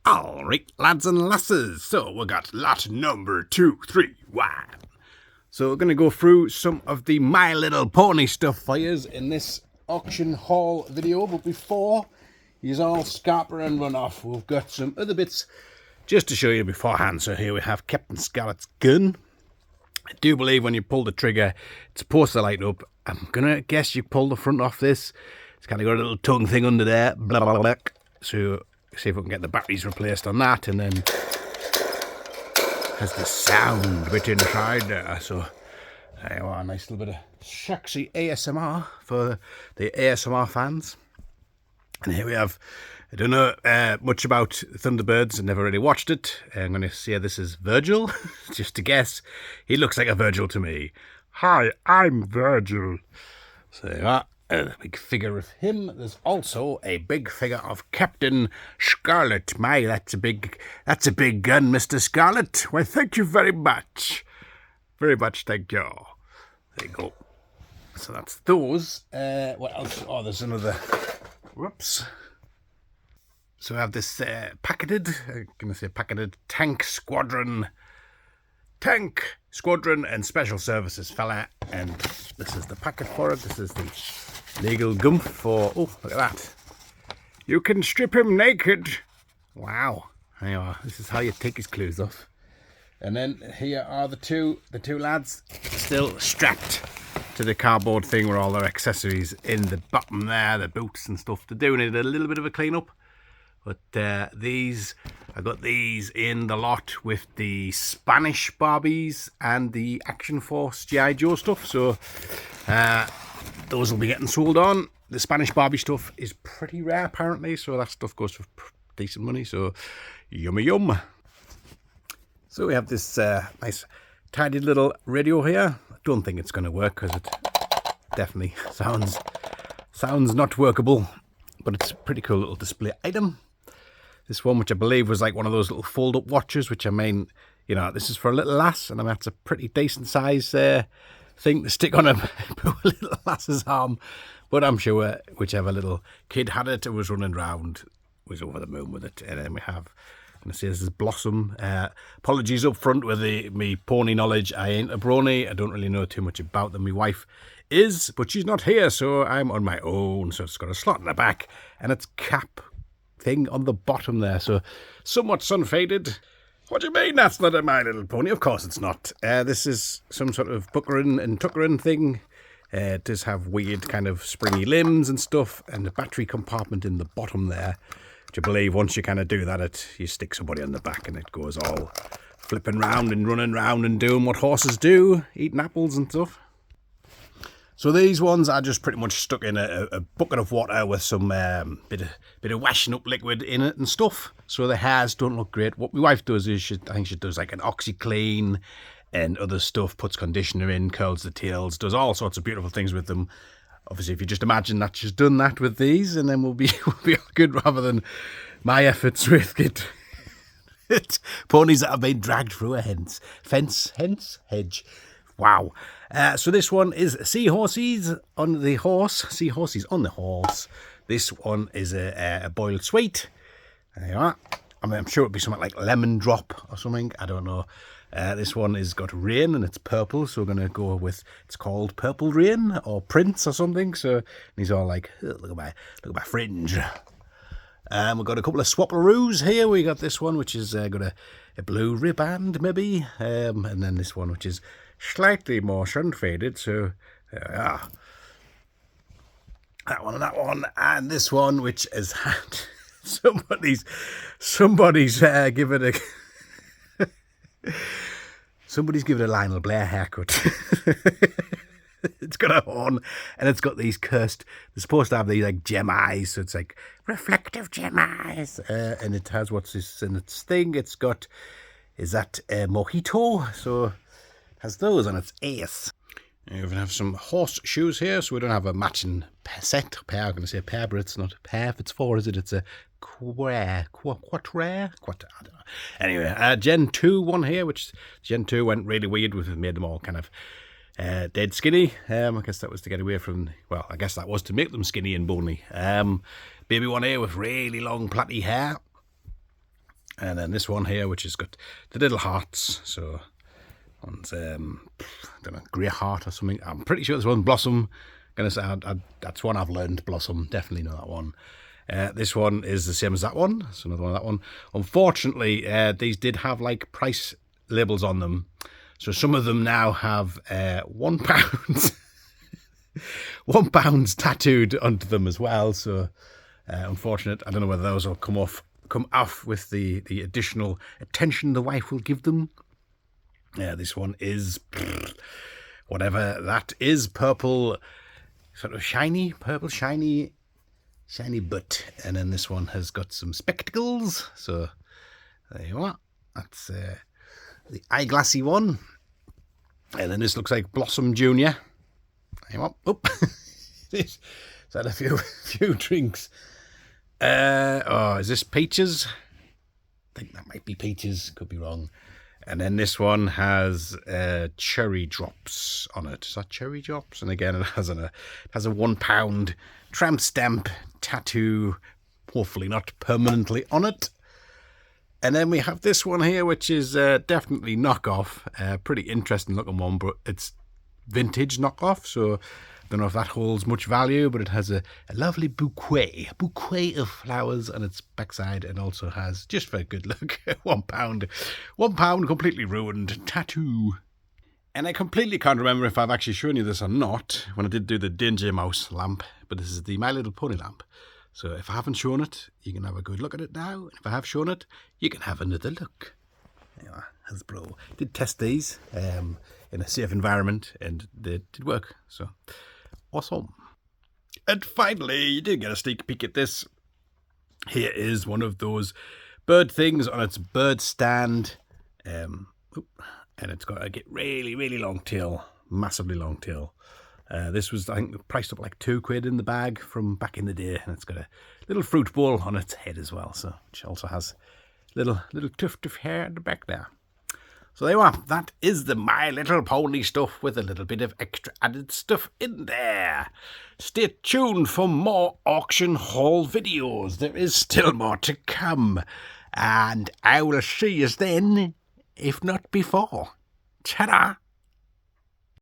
Alright, lads and lasses, so we got lot number 2, 3, 1. So we're going to go through some of the My Little Pony stuff for you in this auction haul video, but before he's all scarper and run off, we've got some other bits just to show you beforehand. So here we have Captain Scarlet's gun. I do believe when you pull the trigger, it's supposed to light up. I'm going to guess you pull the front off this. It's kind of got a little tongue thing under there. Blah, blah, blah. So see if we can get the batteries replaced on that, and then has the sound bit inside there. So there you are, a nice little bit of sexy ASMR for the ASMR fans. And here we have, I don't know much about Thunderbirds, I never really watched it. I'm going to say this is Virgil, just to guess. He looks like a Virgil to me. Hi, I'm Virgil. So there you are. A big figure of him. There's also a big figure of Captain Scarlet. My, that's a big gun, Mr. Scarlet. Why, thank you very much. Very much, thank you. There you go. So that's those. What else? Oh, there's another. Whoops. So we have this packeted, I'm going to say packeted Tank Squadron and Special Services fella. And this is the packet for it. This is the legal gump for, oh, look at that. You can strip him naked. Wow. There you are. This is how you take his clothes off. And then here are the two lads still strapped to the cardboard thing with all their accessories in the bottom there, the boots and stuff. They're doing it a little bit of a clean up. But I got these in the lot with the Spanish Barbies and the Action Force G.I. Joe stuff. So those will be getting sold on. The Spanish Barbie stuff is pretty rare apparently, so that stuff goes for decent money. So yummy yum. So we have this nice tidy little radio here. I don't think it's going to work because it definitely sounds not workable, but it's a pretty cool little display item. This one, which I believe was like one of those little fold-up watches, which I mean, you know, this is for a little lass, and I mean, that's a pretty decent size thing to stick on a little lass's arm. But I'm sure whichever little kid had it, was running around, was over the moon with it. And then we have, I'm going to say this is Blossom. Apologies up front with me pony knowledge. I ain't a brony. I don't really know too much about them. My wife is, but she's not here, so I'm on my own. So it's got a slot in the back, and it's cap thing on the bottom there, so somewhat sun-faded. What do you mean that's not a My Little Pony? Of course it's not. This is some sort of buckering and tuckering thing. It does have weird kind of springy limbs and stuff, and the battery compartment in the bottom there, which I believe once you kind of do that, you stick somebody on the back and it goes all flipping round and running round and doing what horses do, eating apples and stuff. So these ones are just pretty much stuck in a bucket of water with some bit of washing up liquid in it and stuff. So the hairs don't look great. What my wife does is I think she does like an OxyClean and other stuff, puts conditioner in, curls the tails, does all sorts of beautiful things with them. Obviously, if you just imagine that she's done that with these, and then we'll be all good, rather than my efforts with it. Ponies that have been dragged through a hedge. Wow. So this one is Seahorses on the Horse. Seahorses on the Horse. This one is a boiled sweet. There you are. I mean, I'm sure it'd be something like Lemon Drop or something. I don't know. This one has got rain and it's purple, so we're going to go with, it's called Purple Rain or Prince or something. So he's all like, oh, look at my fringe. We've got a couple of Swapperoos here. We got this one, which is got a blue ribband maybe. And then this one, which is slightly more sun-faded, so there we are. That one, and this one, which has had somebody's given a Lionel Blair haircut. It's got a horn, and it's got these cursed, they're supposed to have these like gem eyes, so it's like reflective gem eyes, and it has what's this in its thing. It's got, is that a mojito? So has those on its ace. You even have some horseshoes here, so we don't have a matching pair. I'm going to say pair, but it's not a pair if it's four, is it? It's a quatre. I don't know. Anyway, Gen 2 one here, which Gen 2 went really weird with, made them all kind of dead skinny. I guess that was to get away from, well, I guess that was to make them skinny and bony. Baby one here with really long plaity hair. And then this one here, which has got the little hearts. So one's I don't know, grey heart or something. I'm pretty sure this one's Blossom. Gonna say that's one I've learned. Blossom, definitely know that one. This one is the same as that one. So another one of that one. Unfortunately, these did have like price labels on them. So some of them now have £1 £1 tattooed onto them as well. So unfortunate. I don't know whether those will come off with the additional attention the wife will give them. This one is whatever that is, purple, sort of shiny, purple shiny butt. And then this one has got some spectacles. So there you are. That's the eyeglassy one. And then this looks like Blossom Junior. There you are. Oop. He's had a few drinks. Is this Peaches? I think that might be Peaches. Could be wrong. And then this one has cherry drops on it. Is that cherry drops? And again, it has a £1 tramp stamp tattoo, hopefully not permanently on it. And then we have this one here, which is definitely knockoff. Pretty interesting looking one, but it's vintage knockoff. So I don't know if that holds much value, but it has a lovely bouquet of flowers on its backside, and also has, just for good luck, £1 completely ruined tattoo. And I completely can't remember if I've actually shown you this or not when I did do the Danger Mouse lamp, but this is the My Little Pony lamp. So if I haven't shown it, you can have a good look at it now. And if I have shown it, you can have another look. There you are, Hasbro. Did test these in a safe environment, and they did work. So awesome. And finally, you did get a sneak peek at this. Here is one of those bird things on its bird stand. And it's got a really, really long tail, massively long tail. This was, I think, priced up like £2 in the bag from back in the day, and it's got a little fruit bowl on its head as well, so which also has little tuft of hair at the back there. So there you are. That is the My Little Pony stuff with a little bit of extra added stuff in there. Stay tuned for more auction haul videos. There is still more to come, and I will see you then, if not before. Ta-da!